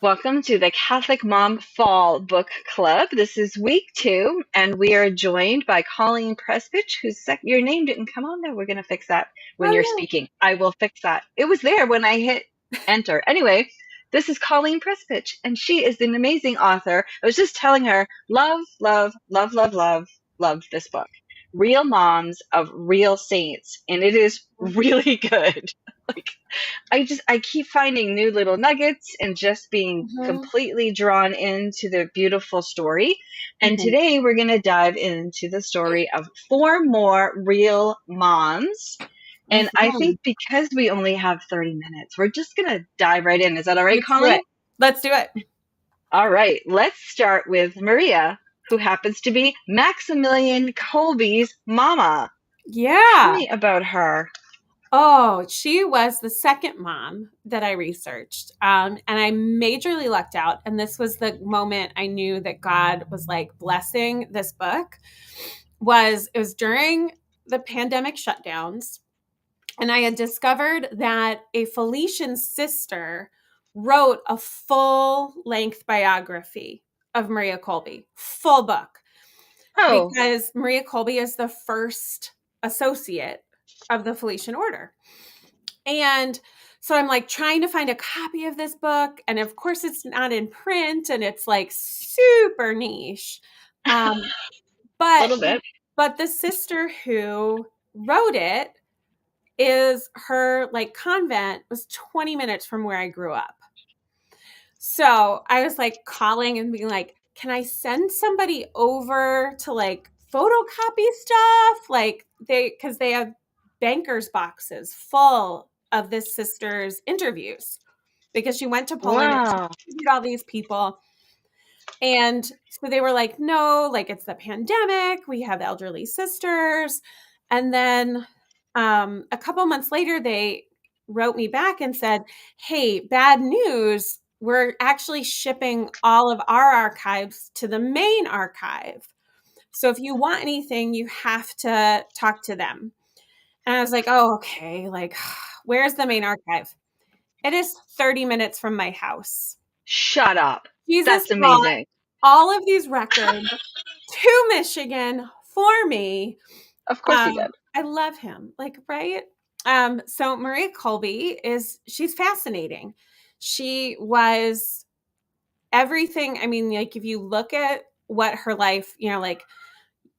Welcome to the Catholic Mom Fall Book Club. This is week 2, and we are joined by Colleen Prespich, your name didn't come on there. We're going to fix that when Oh, you're yeah. speaking. I will fix that. It was there when I hit enter. Anyway, this is Colleen Prespich, and she is an amazing author. I was just telling her, love, love, love, love, love, love this book. Real Moms of Real Saints, and it is really good. Like, I keep finding new little nuggets and just being Mhm, completely drawn into the beautiful story. And mhm, today we're going to dive into the story of 4 more real moms. And I mhm. think because we only have 30 minutes, we're just going to dive right in. Is that all right, Let's do Colleen? it. Let's do it. All right, let's start with Maria, who happens to be Maximilian Kolbe's mama. Tell Yeah. me about her. Oh, she was the second mom that I researched. And I majorly lucked out. And this was the moment I knew that God was like blessing this book. It was during the pandemic shutdowns. And I had discovered that a Felician sister wrote a full length biography of Maria Kolbe, full book, Oh, because Maria Kolbe is the first associate of the Felician order. And so I'm like trying to find a copy of this book. And of course, it's not in print and it's like super niche. Um, a but little bit. but the sister who wrote it is her like convent was 20 minutes from where I grew up. So I was like calling and being like, can I send somebody over to like photocopy stuff? Like because they have bankers boxes full of this sister's interviews because she went to Poland and she Wow. interviewed all these people. And so they were like, no, like it's the pandemic. We have elderly sisters. And then a couple months later, they wrote me back and said, hey, bad news. We're actually shipping all of our archives to the main archive. So if you want anything, you have to talk to them. And I was like, oh, okay. Like, where's the main archive? It is 30 minutes from my house. Shut up. Jesus That's brought amazing. all of these records to Michigan for me. Of course he did. I love him, like, right? So Maria Kolbe she's fascinating. She was everything. I mean, like, if you look at what her life, like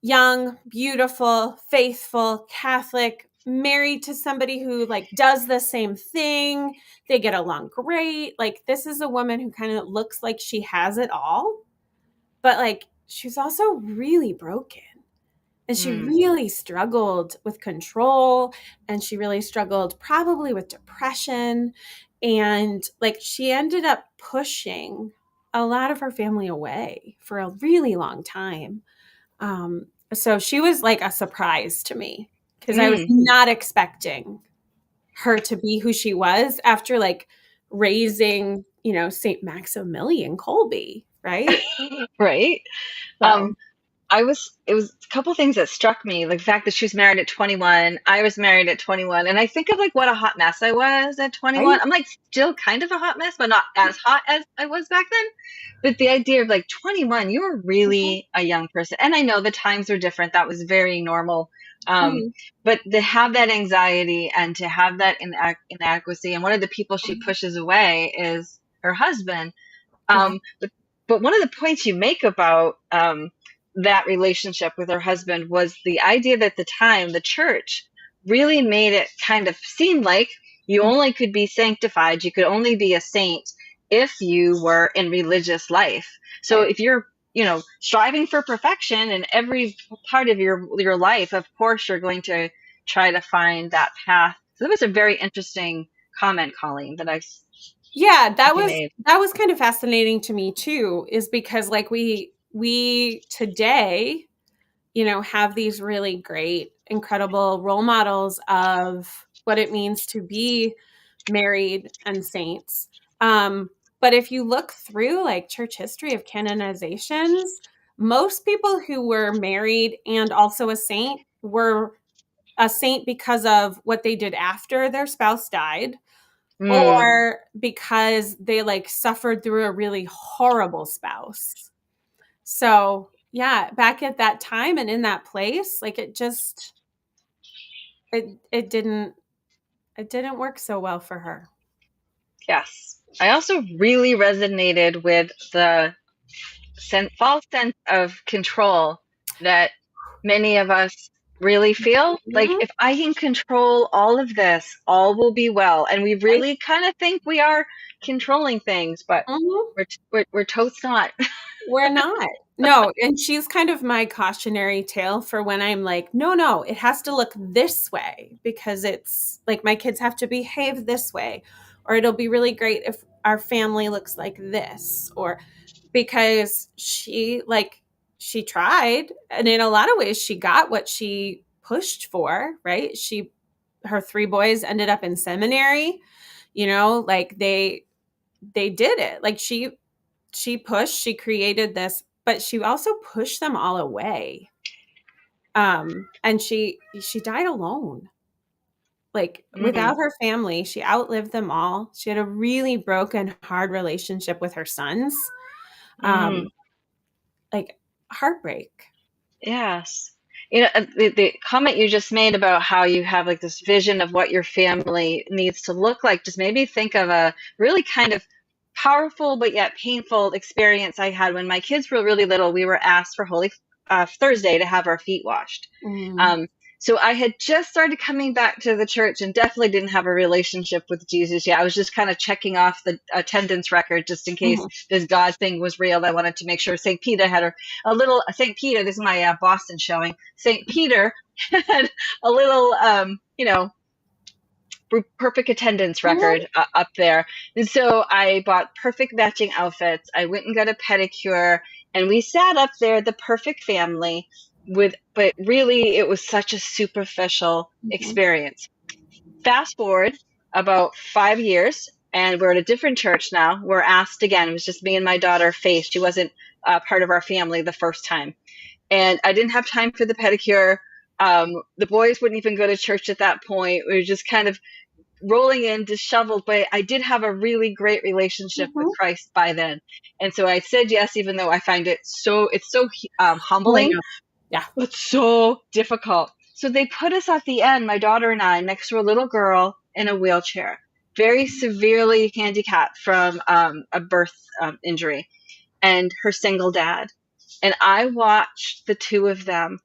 young, beautiful, faithful, Catholic, married to somebody who like does the same thing. They get along great. Like, this is a woman who kind of looks like she has it all, but like she's also really broken. And she Mm. really struggled with control, and she really struggled probably with depression. And like she ended up pushing a lot of her family away for a really long time. So she was like a surprise to me because I was Mm. not expecting her to be who she was after like raising, St. Maximilian Kolbe, right? Right? So, Um, it was a couple things that struck me, like the fact that she was married at 21. I was married at 21. And I think of like what a hot mess I was at 21. right? I'm like still kind of a hot mess, but not as hot as I was back then. But the idea of like 21, you were Mhm, really a young person. And I know the times were different. That was very normal. Um, mhm, but to have that anxiety and to have that inadequacy, and one of the people she mhm, pushes away is her husband. yeah. But one of the points you make about that relationship with her husband was the idea that at the time the church really made it kind of seem like you only could be sanctified, you could only be a saint if you were in religious life. So Right. if you're, striving for perfection in every part of your life, of course you're going to try to find that path. So that was a very interesting comment, Colleen, Yeah, that you made. that was kind of fascinating to me too, is because like we today, have these really great, incredible role models of what it means to be married and saints. But if you look through like church history of canonizations, most people who were married and also a saint were a saint because of what they did after their spouse died, Mm. or because they like suffered through a really horrible spouse. So, yeah, back at that time and in that place, like it didn't work so well for her. Yes. I also really resonated with the false sense of control that many of us really feel. Like, Mhm. if I can control all of this, all will be well. And we Right? really kind of think we are controlling things, but Mhm. we're totes not. We're not. No, and she's kind of my cautionary tale for when I'm like, "No, no, it has to look this way because it's like my kids have to behave this way, or it'll be really great if our family looks like this." Or because she tried, and in a lot of ways she got what she pushed for, right? Her three boys ended up in seminary, like they did it. Like she pushed, she created this, but she also pushed them all away. And she died alone. Like Mm, without her family, she outlived them all. She had a really broken, hard relationship with her sons. mm. Um, like heartbreak. Yes. The comment you just made about how you have like this vision of what your family needs to look like just made me think of a really kind of powerful but yet painful experience I had when my kids were really little. We were asked for Holy Thursday to have our feet washed. Mm, Um, so I had just started coming back to the church and definitely didn't have a relationship with Jesus yet. I was just kind of checking off the attendance record just in case mhm, this God thing was real. I wanted to make sure St. Peter had a little St. Peter. This is my Boston showing. St. Peter had a little, perfect attendance mhm, record up there. And so I bought perfect matching outfits. I went and got a pedicure, and we sat up there, the perfect family, but really it was such a superficial mhm, experience. Fast forward about 5 years, and we're at a different church now. We're asked again. It was just me and my daughter, Faith. She wasn't part of our family the first time. And I didn't have time for the pedicure. The boys wouldn't even go to church at that point. We were just kind of rolling in disheveled, but I did have a really great relationship with mhm. Christ by then. And so I said yes, even though I find it's so Oh, I humbling, know. Yeah. but so difficult. So they put us at the end, my daughter and I, next to a little girl in a wheelchair, very severely handicapped from a birth injury, and her single dad. And I watched the two of them,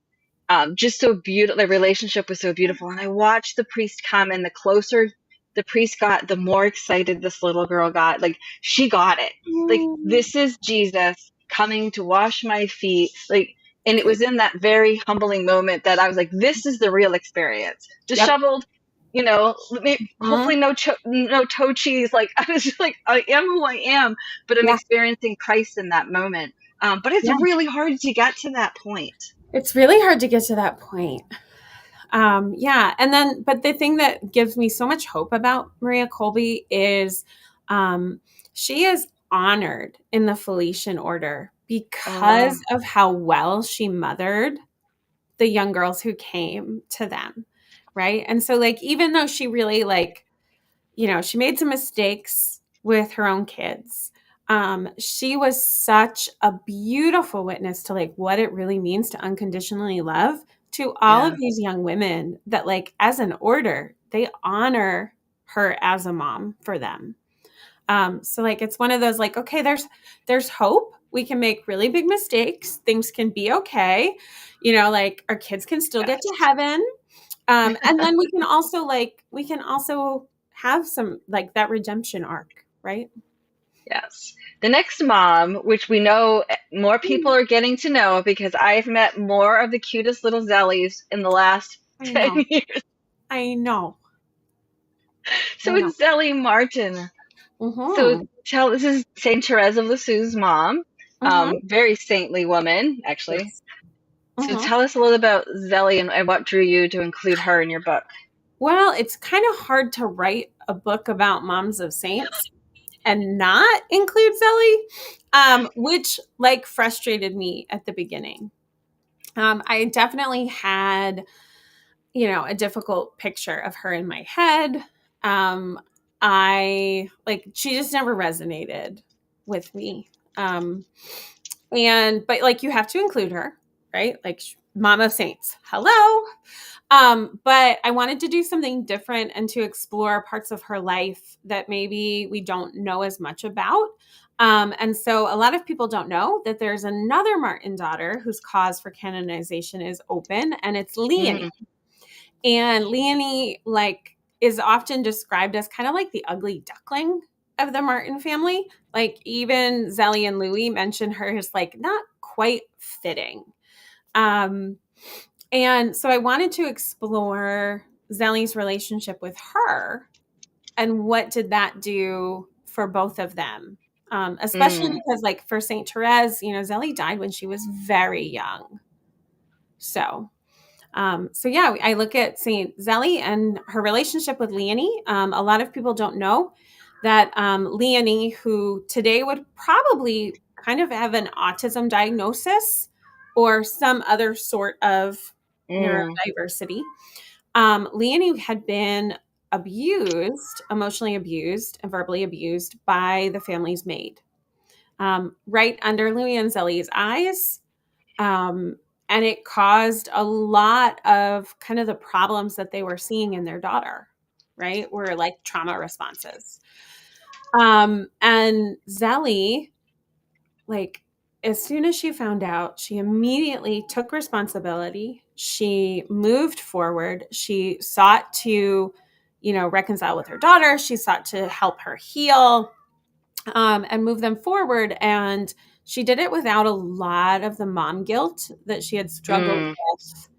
just so beautiful. The relationship was so beautiful. And I watched the priest come, and the closer the priest got, the more excited this little girl got. Like, she got it. Like, Mm, this is Jesus coming to wash my feet. Like, and it okay. was in that very humbling moment that I was like, this is the real experience. Yep. Disheveled, hopefully Mhm. no toe cheese. Like, I was just like, I am who I am, but I'm Yeah. experiencing Christ in that moment. But it's Yeah. really hard to get to that point. It's really hard to get to that point. Yeah. And then, but the thing that gives me so much hope about Maria Colby is um, she is honored in the Felician order Oh, because of how well she mothered the young girls who came to them. Right. And so, like, even though she really, like, she made some mistakes with her own kids. She was such a beautiful witness to like what it really means to unconditionally love to all of yeah. these young women that like as an order, they honor her as a mom for them. So like it's one of those like, okay, there's hope. We can make really big mistakes. Things can be okay. Like our kids can still get to Yes. heaven, and then we can also have some like that redemption arc, right? Yes. The next mom, which we know more people are getting to know because I've met more of the cutest little Zellies in the last I 10 know. years. I know. I So know. it's Zellie Martin. So Mhm. this is Saint Therese of Lisieux's mom. Mhm. Very saintly woman, actually. Yes. So Mhm. tell us a little about Zellie and what drew you to include her in your book. Well, it's kind of hard to write a book about moms of saints and not include Zelly, which like frustrated me at the beginning. I definitely had a difficult picture of her in my head. Um, she just never resonated with me. But like you have to include her, right? Like Mom of Saints. Hello. But I wanted to do something different and to explore parts of her life that maybe we don't know as much about. And so a lot of people don't know that there's another Martin daughter whose cause for canonization is open, and it's Leonie. Mm. And Leonie, like, is often described as kind of like the ugly duckling of the Martin family. Like, even Zelly and Louis mention her as like not quite fitting. And so I wanted to explore Zelly's relationship with her and what did that do for both of them. Especially Mm. because, like, for Saint Therese, Zelly died when she was very young. So yeah, I look at Saint Zelly and her relationship with Leonie. A lot of people don't know that Leonie, who today would probably kind of have an autism diagnosis or some other sort of Mm. neurodiversity, Leonie had been abused, emotionally abused, and verbally abused by the family's maid, right under Louis and Zelly's eyes. Um, and it caused a lot of kind of the problems that they were seeing in their daughter, right? Were like trauma responses. And Zelly, like, as soon as she found out, she immediately took responsibility. She moved forward. She sought to, reconcile with her daughter. She sought to help her heal, and move them forward. And she did it without a lot of the mom guilt that she had struggled Mm. with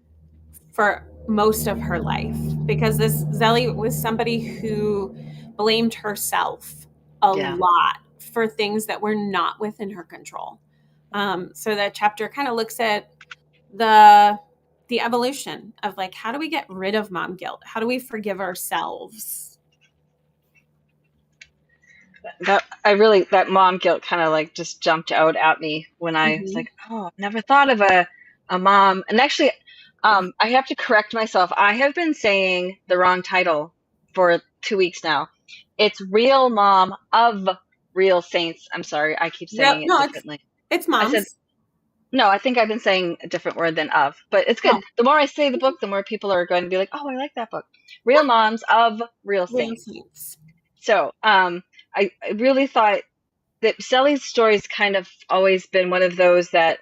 for most of her life, because this Zelly was somebody who blamed herself a Yeah. lot for things that were not within her control. So that chapter kind of looks at the the evolution of, like, how do we get rid of mom guilt? How do we forgive ourselves? That mom guilt kind of like just jumped out at me when I was Mm-hmm. like, oh, I've never thought of a mom. And actually, I have to correct myself. I have been saying the wrong title for 2 weeks now. It's Real Mom of Real Saints. I'm sorry, I keep Real, saying it no, differently. it's I said moms. no. I think I've been saying a different word than of, but it's good. No, The more I say the book, the more people are going to be like, oh, I like that book. Real Moms of Real real Saints. saints. So, I really thought that Sally's story's kind of always been one of those that,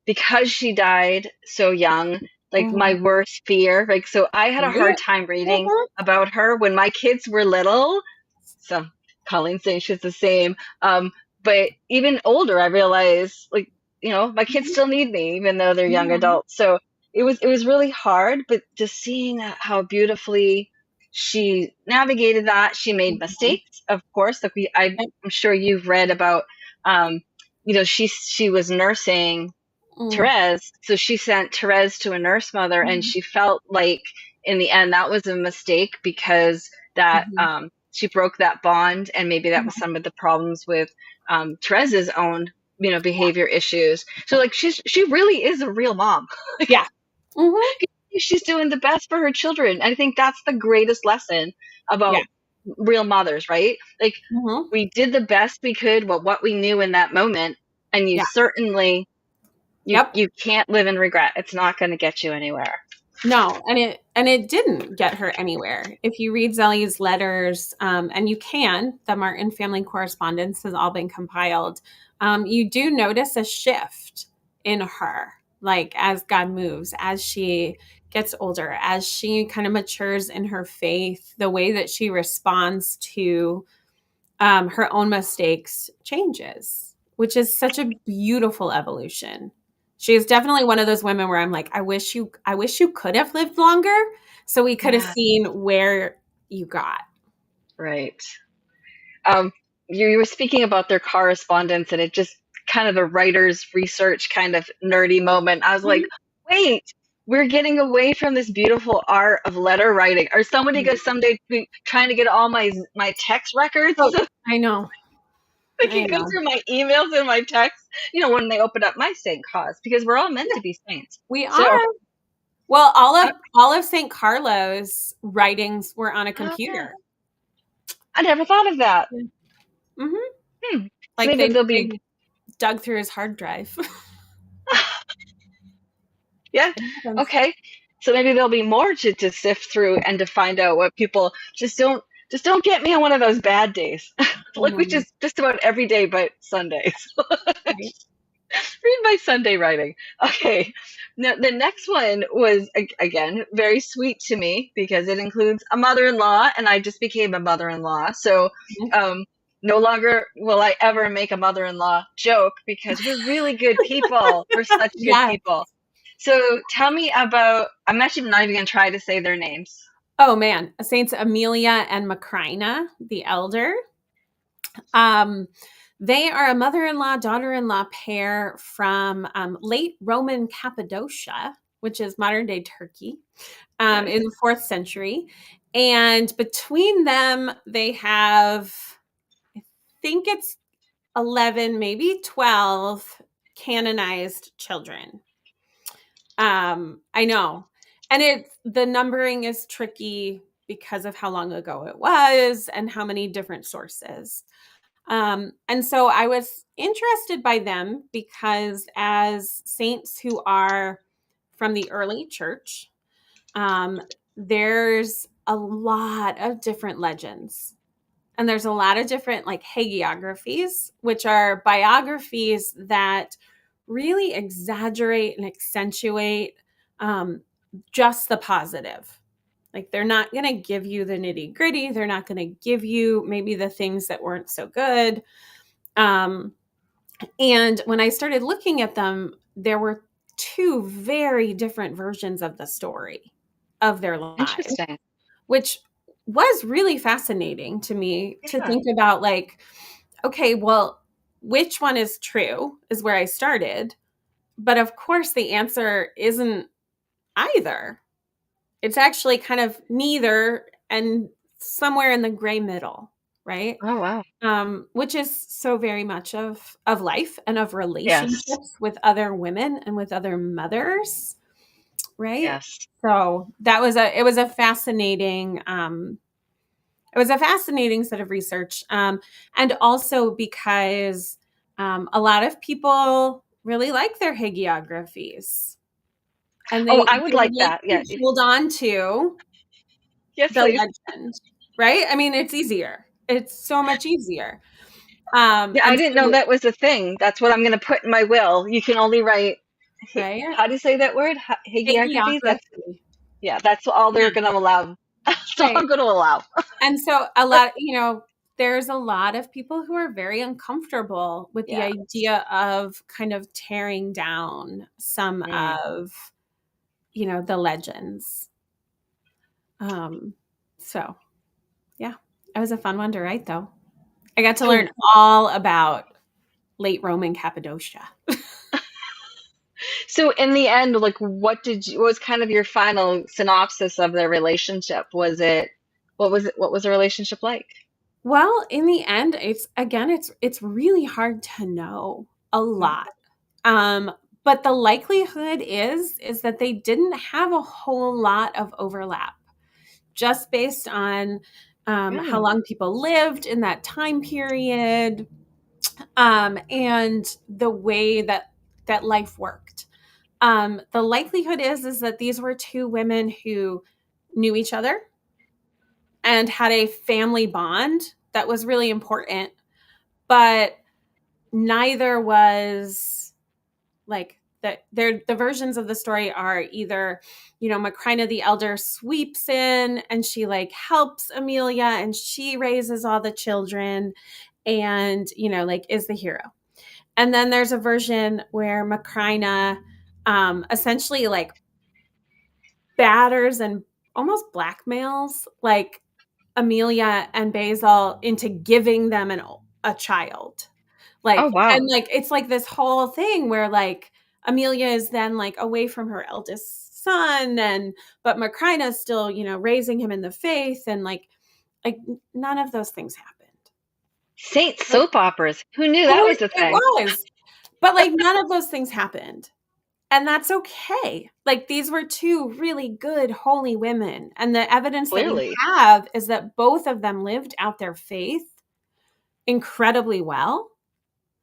because she died so young, like my Mm-hmm. worst fear, like, so I had a hard Yep. time reading Mhm. about her when my kids were little. So Colleen's saying she's the same. But even older, I realized, like, my kids still need me, even though they're young Mhm. adults. So it was really hard, but just seeing how beautifully she navigated that. She made Mhm. mistakes, of course. Like I'm Yep. sure you've read about, um, she was nursing Mm. Therese, so she sent Therese to a nurse mother, and Mhm. she felt like in the end that was a mistake because that Mhm. she broke that bond, and maybe that was Mhm. some of the problems with Therese's own Yeah. behavior issues. So like she really is a real mom. Yeah. Mhm. She's doing the best for her children. I think that's the greatest lesson Yeah. about real mothers, right? Like Mhm. we did the best we could with what we knew in that moment, and you Yeah. certainly you Yep. you can't live in regret. It's not going to get you anywhere. No, and it didn't get her anywhere. If you read Zelly's letters, and you can, the Martin family correspondence has all been compiled. You do notice a shift in her, like as God moves, as she gets older, as she kind of matures in her faith, the way that she responds to her own mistakes changes, which is such a beautiful evolution. She is definitely one of those women where I'm like, I wish you could have lived longer so we could have Yeah, seen where you got. right. Um, you were speaking about their correspondence, and it just kind of a writer's research kind of nerdy moment. I was like, Mhm. wait, we're getting away from this beautiful art of letter writing. Are somebody going to someday be trying to get all my text records Oh, so I know. I I can go know. through my emails and my texts? When they open up my saint cause, because we're all meant Yeah, to be saints. we So, are. Well, all uh, of all of St. Carlo's writings were on a yeah. computer. I never thought of that. Mm-hmm. Hmm. So Like maybe there'll they be, dug through his hard drive. yeah, It happens. okay. So maybe there'll be more to sift through and to find out what people just don't get me on one of those bad days. I Like, which know, is just about every day but Sundays. right? Read my Sunday writing. Okay. Now, the next one was, again, very sweet to me because it includes a mother in law, and I just became a mother in law. So, um, no longer will I ever make a mother in law joke because we're really good people. We're such good Yes. people. So, tell me about, I'm actually not even going to try to say their names. Oh man, Saints Amelia and Macrina, the elder. Um, they are a mother-in-law, daughter-in-law pair from late Roman Cappadocia, which is modern-day Turkey, Right. in the 4th century. And between them, they have, I think it's 11, maybe 12 canonized children. I know. And the numbering is tricky because of how long ago it was and how many different sources. And so I was interested by them because, as saints who are from the early church, um, there's a lot of different legends. And there's a lot of different like hagiographies, which are biographies that really exaggerate and accentuate um, just the positive. Like they're not going to give you the nitty gritty. They're not going to give you maybe the things that weren't so good. Um, and when I started looking at them, there were two very different versions of the story of their lives, Interesting. which was really fascinating to me to Yeah. think about like, okay, well, which one is true is where I started. But of course, the answer isn't either. It's actually kind of neither and somewhere in the gray middle, right? Oh, wow. Which is so very much of life and of Yes. relationships with other women and with other mothers, right? Yes. So that was a fascinating it was a fascinating set of research, and also because a lot of people really like their hagiographies, and Oh, they I would would like like that. Yeah. to hold on to Yes, the please. legend, right? I mean, it's easier. It's so much easier. Yeah, I And didn't know so, that was a thing. That's what I'm going to put in my will. You can only write, right? how do you say that word? Hagiography? That's, Hagiography. yeah, that's all they're Yeah, going to allow. That's all right. I'm going to allow. And so a lot, there's a lot of people who are very uncomfortable with the Yeah. idea of kind of tearing down some Mm. of, the legends. Um, so yeah, it was a fun one to write though. I got to learn So, all about late Roman Cappadocia. so in the end, like, what was kind of your final synopsis of their relationship? What was the relationship like? Well, in the end, it's really hard to know a Mm. lot. Um, but the likelihood is that they didn't have a whole lot of overlap, just based on how Really? long people lived in that time period, and the way that life worked. The likelihood is that these were two women who knew each other and had a family bond that was really important, but neither was like that. The versions of the story are either, Macrina the elder sweeps in and she like helps Amelia and she raises all the children and, like is the hero. And then there's a version where Macrina essentially like batters and almost blackmails like Amelia and Basil into giving them a child. Oh, And wow. like it's like this whole thing where like Amelia is then like away from her eldest son, and but Macrina is still, raising him in the faith, and like none of those things happened. Saint Like soap operas. Who knew that oh, was a it thing? was. But like none of those things happened. And that's okay. Like, these were two really good, holy women. And the evidence that we Clearly. have is that both of them lived out their faith incredibly well.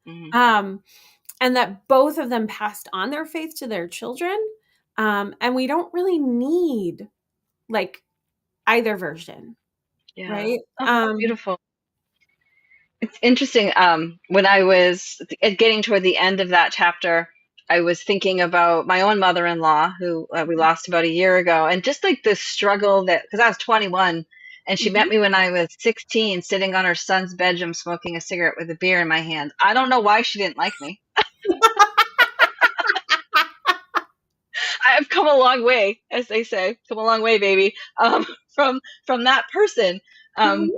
Mhm. And that both of them passed on their faith to their children. And we don't really need like either version, Yeah. right? Oh, beautiful. It's interesting. When I was getting toward the end of that chapter, I was thinking about my own mother-in-law, who we lost about a year ago, and just like the struggle that, because I was 21, and she met Mhm. me when I was 16, sitting on her son's bedroom smoking a cigarette with a beer in my hand. I don't know why she didn't like me. I've come a long way, as they say, come a long way, baby, from that person. Um, Mhm.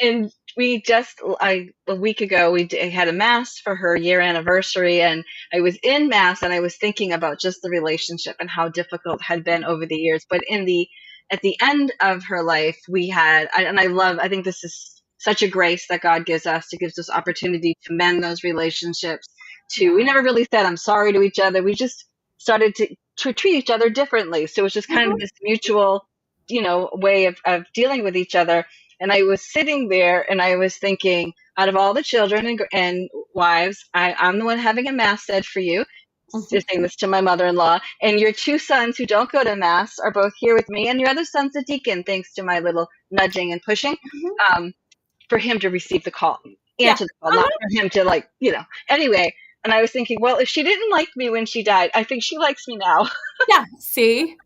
and a week ago, had a mass for her year anniversary, and I was in mass, and I was thinking about just the relationship and how difficult it had been over the years. But at the end of her life, I think this is such a grace that God gives us, to gives us opportunity to mend those relationships. We Yeah. never really said I'm sorry to each other. We just started to treat each other differently. So it was just kind of Mhm. this mutual, way of dealing with each other. And I was sitting there and I was thinking, out of all the children and wives, I'm the one having a mass said for you. Mhm. Just saying this to my mother-in-law. And your two sons who don't go to mass are both here with me. And your other son's a deacon, thanks to my little nudging and pushing, Mhm. um, for him to receive the call, Yeah. answer the call, not Uh-huh. for him to anyway. And I was thinking, well, if she didn't like me when she died, I think she likes me now. Yeah. See?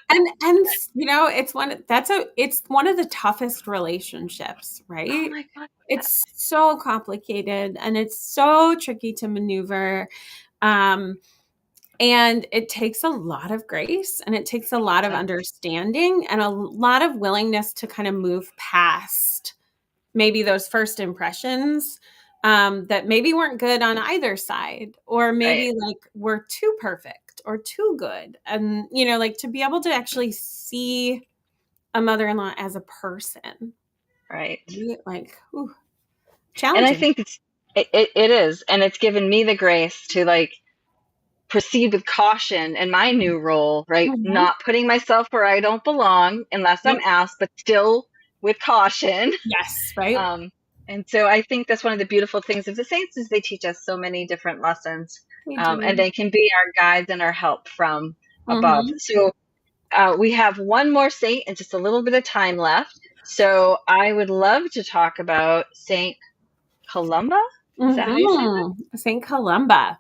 And it's one of the toughest relationships, Oh right? my God. It's so complicated and it's so tricky to maneuver. Um, and it takes a lot of grace and it takes a lot of understanding and a lot of willingness to kind of move past maybe those first impressions that maybe weren't good on either side, or Right, maybe like were too perfect or too good. And, like to be able to actually see a mother in law as a person, right. right? Like, ooh, And I challenging. think it is, and it's given me the grace to proceed with caution in my new role, right? Mhm. Not putting myself where I don't belong unless I'm Yep. asked, but still with caution. Yes. Right. Um, and so I think that's one of the beautiful things of the saints, is they teach us so many different lessons, We and do. they can be our guides and our help from above. Hmm. So we have one more saint and just a little bit of time left. So I would love to talk about Saint Columba. Is that how you say that? St. Columba.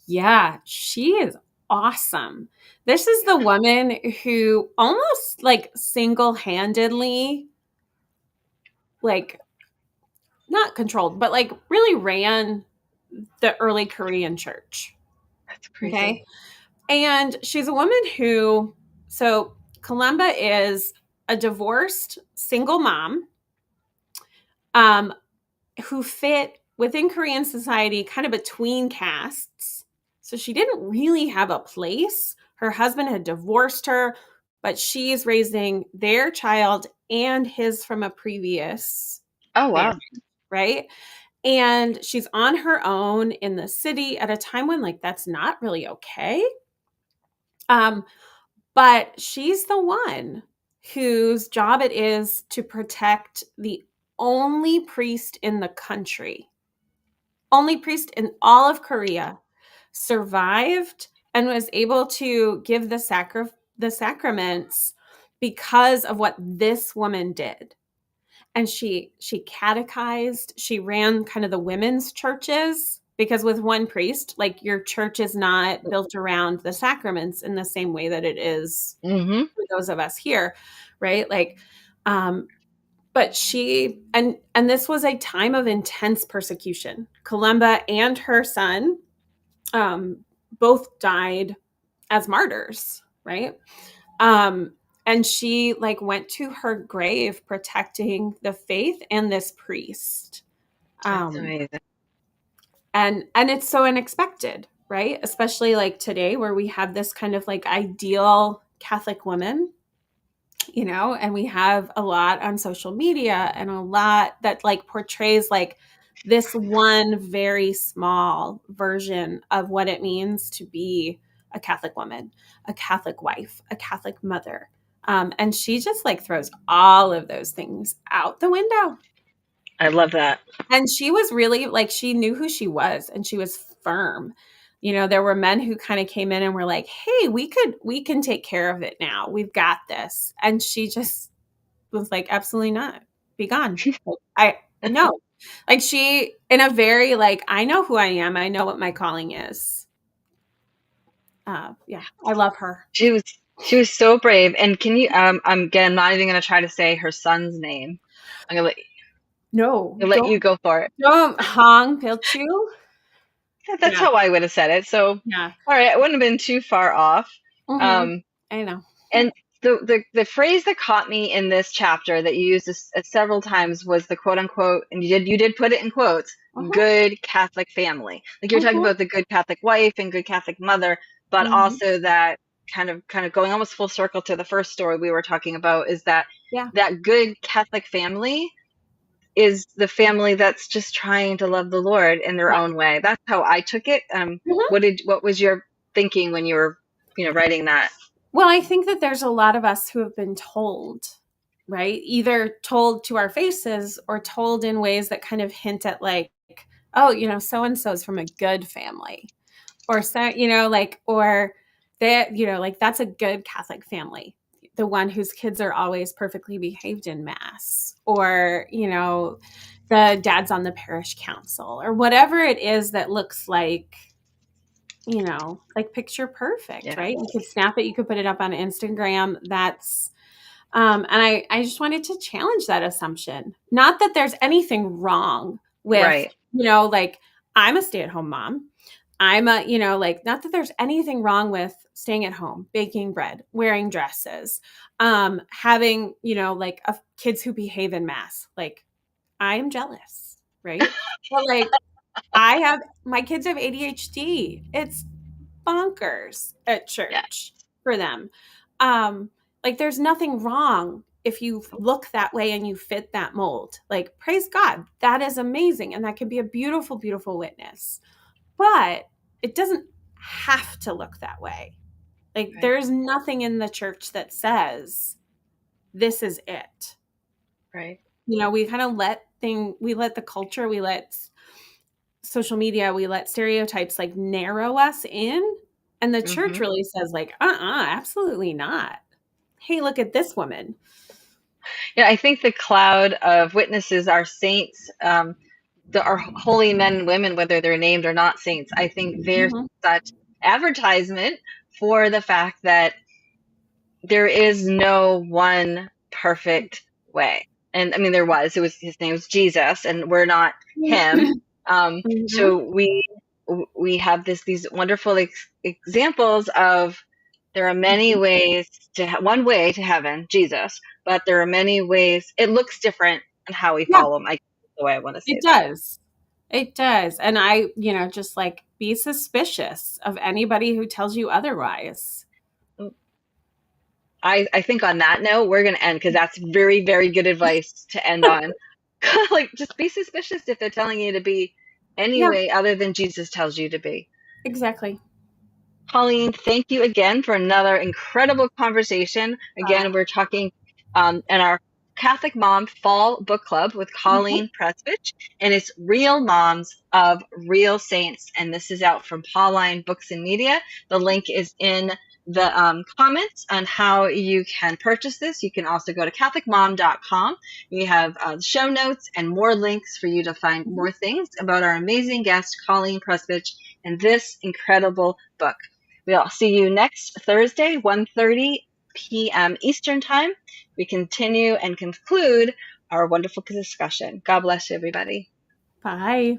Yeah, she is awesome. This is the woman who almost like single-handedly, like not controlled, but like really ran the early Korean church. That's Okay. crazy. And she's a woman so Columba is a divorced single mom, um, who fit within Korean society kind of between castes. So she didn't really have a place. Her husband had divorced her, but she's raising their child and his from a previous Oh marriage, wow. right? And she's on her own in the city at a time when like that's not really okay. Um, but she's the one whose job it is to protect the only priest in the country, only priest in all of Korea, survived and was able to give the sacraments because of what this woman did. And she catechized, she ran kind of the women's churches, because with one priest, like your church is not built around the sacraments in the same way that it is Mm-hmm. for those of us here, right? Like um but and this was a time of intense persecution. Columba and her son um, both died as martyrs, right? Um, and she like went to her grave protecting the faith and this priest. That's Um, amazing. and it's so unexpected, right? Especially like today where we have this kind of like ideal Catholic woman, and we have a lot on social media and a lot that like portrays like this one very small version of what it means to be a Catholic woman, a Catholic wife, a Catholic mother. And she just like throws all of those things out the window. I love that. And she was really like, she knew who she was and she was firm. You know, there were men who kind of came in and were like, hey, we can take care of it now. We've got this. And she just was like, absolutely not. Be gone. Like, I no. Like she in a very like, I know who I am. I know what my calling is. Yeah, I love her. She was so brave. And can you I'm again not even gonna try to say her son's name. I'm No, gonna let you go for it. don't Hong Pilchu. That's Yeah, how I would have said it. So, all yeah. right, I wouldn't have been too far off. Mm-hmm. Um, I know. and the phrase that caught me in this chapter that you used several times was the quote unquote, and you did put it in quotes, Mm-hmm. good Catholic family. Like you're talking Mm-hmm. about the good Catholic wife and good Catholic mother, but Mm-hmm. also that kind of going almost full circle to the first story we were talking about is that Yeah. that good Catholic family is the family that's just trying to love the Lord in their Yeah. own way. That's how I took it. Mm-hmm. What was your thinking when you were, writing that? Well, I think that there's a lot of us who have been told, right? Either told to our faces or told in ways that kind of hint at like, oh, you know, so and so is from a good family. Or so, you know, like, or that, you know, like that's a good Catholic family. The one whose kids are always perfectly behaved in mass, or, you know, the dad's on the parish council, or whatever it is that looks like, you know, like picture perfect, Yeah, right? You could snap it, you could put it up on Instagram. That's and I just wanted to challenge that assumption. Not that there's anything wrong with, right. you know, like I'm a stay-at-home mom. I'm a, you know, like not that there's anything wrong with staying at home, baking bread, wearing dresses, having, you know, like kids who behave in mass. Like I am jealous, right? But like I have my kids have ADHD. It's bonkers at Yeah, church for them. Um, like there's nothing wrong if you look that way and you fit that mold. Like praise God, that is amazing and that can be a beautiful, beautiful witness. But it doesn't have to look that way. Like right, there's nothing in the church that says this is it. right. You know, we kind of we let the culture, we let social media, we let stereotypes like narrow us in. And the church Hmm. really says, like, absolutely not. Hey, look at this woman. Yeah, I think the cloud of witnesses are saints, are holy men and women, whether they're named or not saints. I think there's Mm-hmm. such advertisement for the fact that there is no one perfect way. And I mean, there was. It was his name was Jesus, and we're not him. Mm-hmm. So we have these wonderful examples of there are many ways to one way to heaven, Jesus, but there are many ways. It looks different in how we Yeah, follow him. I guess is the way I want to say it that. does. It does. And I, you know, just like be suspicious of anybody who tells you otherwise. I think on that note, we're going to end because that's very, very good advice to end on. Like, just be suspicious if they're telling you to be any Yeah, way other than Jesus tells you to be. exactly. Colleen, thank you again for another incredible conversation. Again, Uh, we're talking in our Catholic Mom Fall Book Club with mhm. Colleen Pressvich, and it's Real Moms of Real Saints. And this is out from Pauline Books and Media. The link is in the comments on how you can purchase this. You can also go to CatholicMom.com. We have show notes and more links for you to find Mhm. more things about our amazing guest, Colleen Pressvich, and this incredible book. We'll see you next Thursday, 1:30 p.m. Eastern Time. We continue and conclude our wonderful discussion. God bless you, everybody. Bye.